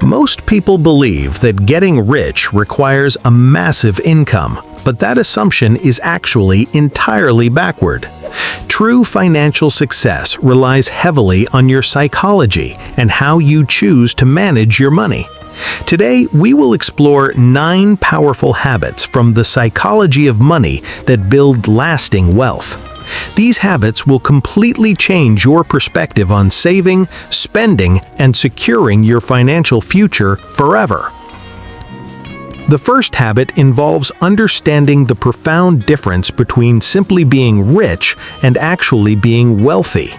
Most people believe that getting rich requires a massive income, but that assumption is actually entirely backward. True financial success relies heavily on your psychology and how you choose to manage your money. Today, we will explore 9 powerful habits from the psychology of money that build lasting wealth. These habits will completely change your perspective on saving, spending, and securing your financial future forever. The first habit involves understanding the profound difference between simply being rich and actually being wealthy.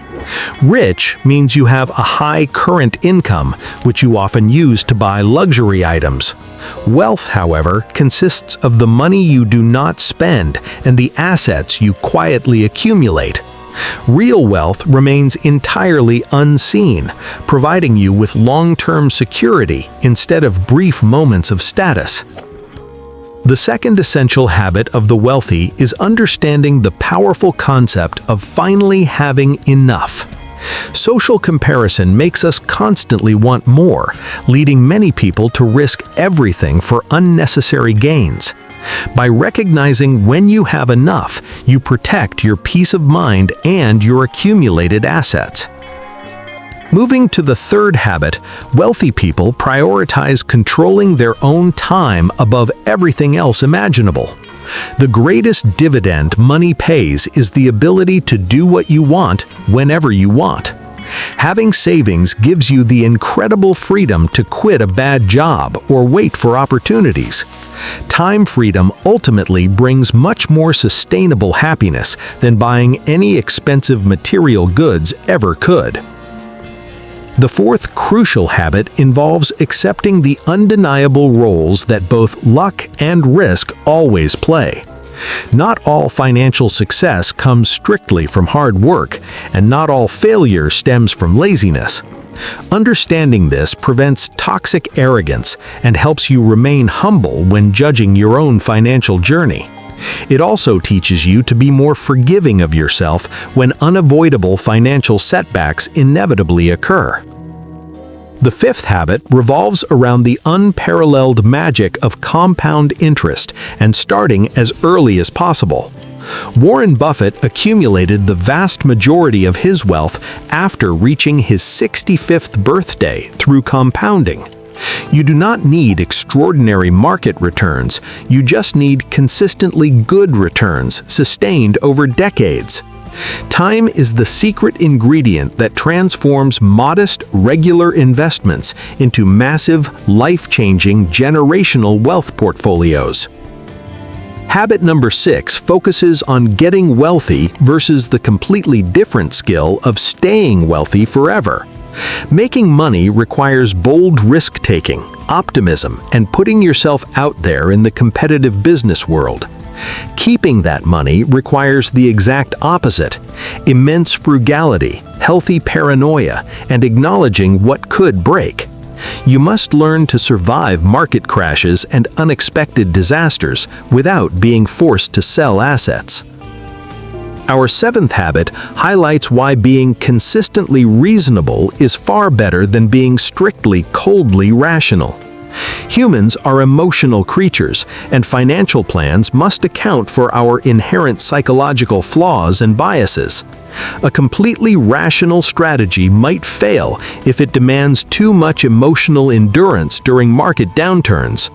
Rich means you have a high current income, which you often use to buy luxury items. Wealth, however, consists of the money you do not spend and the assets you quietly accumulate. Real wealth remains entirely unseen, providing you with long-term security instead of brief moments of status. The second essential habit of the wealthy is understanding the powerful concept of finally having enough. Social comparison makes us constantly want more, leading many people to risk everything for unnecessary gains. By recognizing when you have enough, you protect your peace of mind and your accumulated assets. Moving to the third habit, wealthy people prioritize controlling their own time above everything else imaginable. The greatest dividend money pays is the ability to do what you want whenever you want. Having savings gives you the incredible freedom to quit a bad job or wait for opportunities. Time freedom ultimately brings much more sustainable happiness than buying any expensive material goods ever could. The fourth crucial habit involves accepting the undeniable roles that both luck and risk always play. Not all financial success comes strictly from hard work, and not all failure stems from laziness. Understanding this prevents toxic arrogance and helps you remain humble when judging your own financial journey. It also teaches you to be more forgiving of yourself when unavoidable financial setbacks inevitably occur. The fifth habit revolves around the unparalleled magic of compound interest and starting as early as possible. Warren Buffett accumulated the vast majority of his wealth after reaching his 65th birthday through compounding. You do not need extraordinary market returns, you just need consistently good returns sustained over decades. Time is the secret ingredient that transforms modest, regular investments into massive, life-changing, generational wealth portfolios. Habit number 6 focuses on getting wealthy versus the completely different skill of staying wealthy forever. Making money requires bold risk-taking, optimism, and putting yourself out there in the competitive business world. Keeping that money requires the exact opposite: immense frugality, healthy paranoia, and acknowledging what could break. You must learn to survive market crashes and unexpected disasters without being forced to sell assets. Our seventh habit highlights why being consistently reasonable is far better than being strictly coldly rational. Humans are emotional creatures, and financial plans must account for our inherent psychological flaws and biases. A completely rational strategy might fail if it demands too much emotional endurance during market downturns.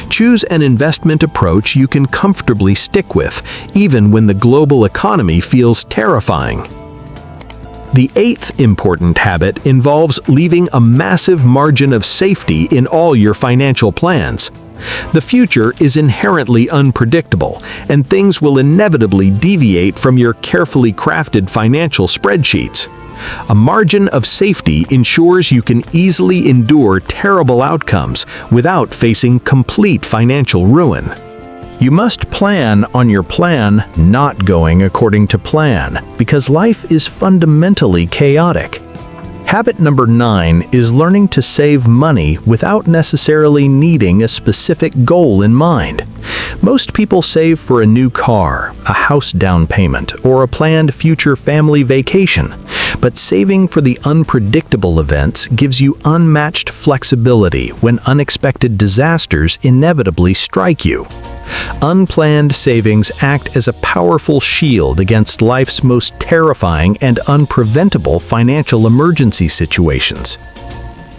Choose an investment approach you can comfortably stick with, even when the global economy feels terrifying. The eighth important habit involves leaving a massive margin of safety in all your financial plans. The future is inherently unpredictable, and things will inevitably deviate from your carefully crafted financial spreadsheets. A margin of safety ensures you can easily endure terrible outcomes without facing complete financial ruin. You must plan on your plan not going according to plan, because life is fundamentally chaotic. Habit number 9 is learning to save money without necessarily needing a specific goal in mind. Most people save for a new car, a house down payment, or a planned future family vacation. but saving for the unpredictable events gives you unmatched flexibility when unexpected disasters inevitably strike you. Unplanned savings act as a powerful shield against life's most terrifying and unpreventable financial emergency situations.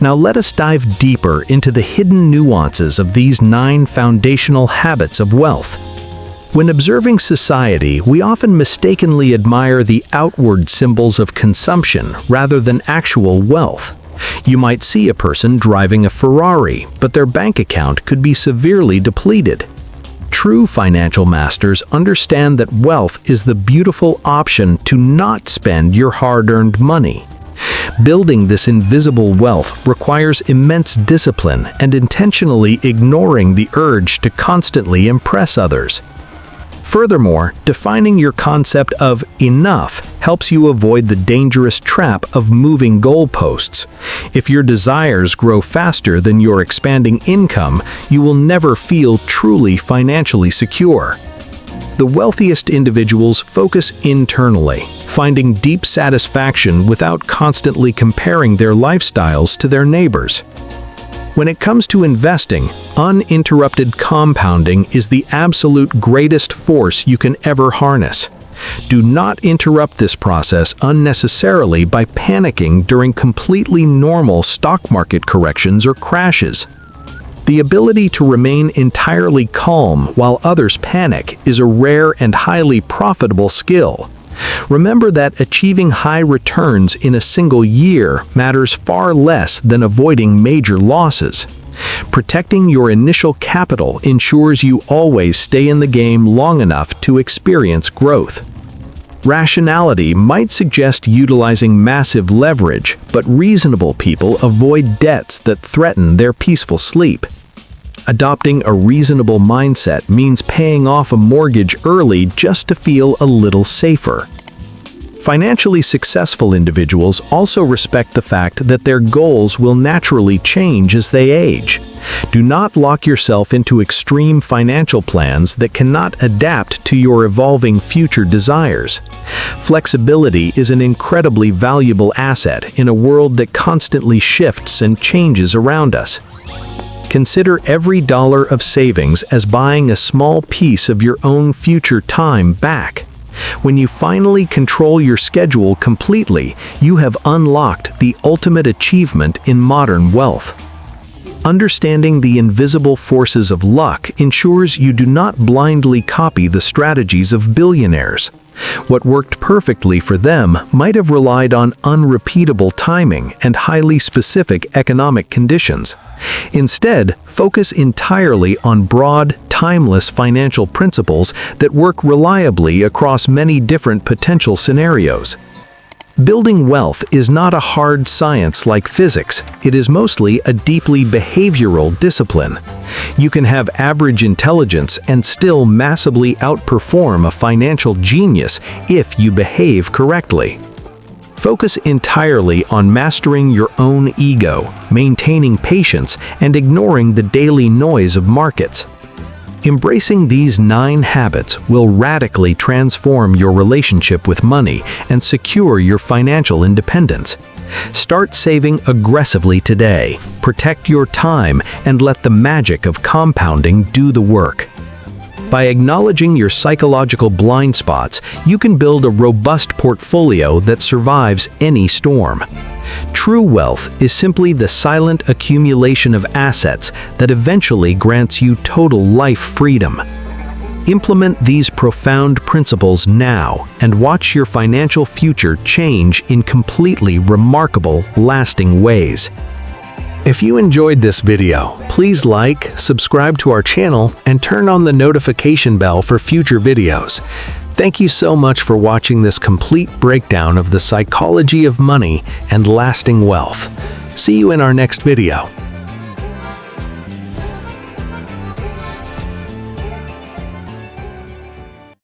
Now let us dive deeper into the hidden nuances of these 9 foundational habits of wealth. When observing society, we often mistakenly admire the outward symbols of consumption rather than actual wealth. You might see a person driving a Ferrari, but their bank account could be severely depleted. True financial masters understand that wealth is the beautiful option to not spend your hard-earned money. Building this invisible wealth requires immense discipline and intentionally ignoring the urge to constantly impress others. Furthermore, defining your concept of enough helps you avoid the dangerous trap of moving goalposts. If your desires grow faster than your expanding income, you will never feel truly financially secure. The wealthiest individuals focus internally, finding deep satisfaction without constantly comparing their lifestyles to their neighbors. When it comes to investing, uninterrupted compounding is the absolute greatest force you can ever harness. Do not interrupt this process unnecessarily by panicking during completely normal stock market corrections or crashes. The ability to remain entirely calm while others panic is a rare and highly profitable skill. Remember that achieving high returns in a single year matters far less than avoiding major losses. Protecting your initial capital ensures you always stay in the game long enough to experience growth. Rationality might suggest utilizing massive leverage, but reasonable people avoid debts that threaten their peaceful sleep. Adopting a reasonable mindset means paying off a mortgage early just to feel a little safer. Financially successful individuals also respect the fact that their goals will naturally change as they age. Do not lock yourself into extreme financial plans that cannot adapt to your evolving future desires. Flexibility is an incredibly valuable asset in a world that constantly shifts and changes around us. Consider every dollar of savings as buying a small piece of your own future time back. When you finally control your schedule completely, you have unlocked the ultimate achievement in modern wealth. Understanding the invisible forces of luck ensures you do not blindly copy the strategies of billionaires. What worked perfectly for them might have relied on unrepeatable timing and highly specific economic conditions. Instead, focus entirely on broad, timeless financial principles that work reliably across many different potential scenarios. Building wealth is not a hard science like physics. It is mostly a deeply behavioral discipline. You can have average intelligence and still massively outperform a financial genius if you behave correctly. Focus entirely on mastering your own ego, maintaining patience, and ignoring the daily noise of markets. Embracing these 9 habits will radically transform your relationship with money and secure your financial independence. Start saving aggressively today, protect your time, and let the magic of compounding do the work. By acknowledging your psychological blind spots, you can build a robust portfolio that survives any storm. True wealth is simply the silent accumulation of assets that eventually grants you total life freedom. Implement these profound principles now and watch your financial future change in completely remarkable, lasting ways. If you enjoyed this video, please like, subscribe to our channel, and turn on the notification bell for future videos. Thank you so much for watching this complete breakdown of the psychology of money and lasting wealth. See you in our next video.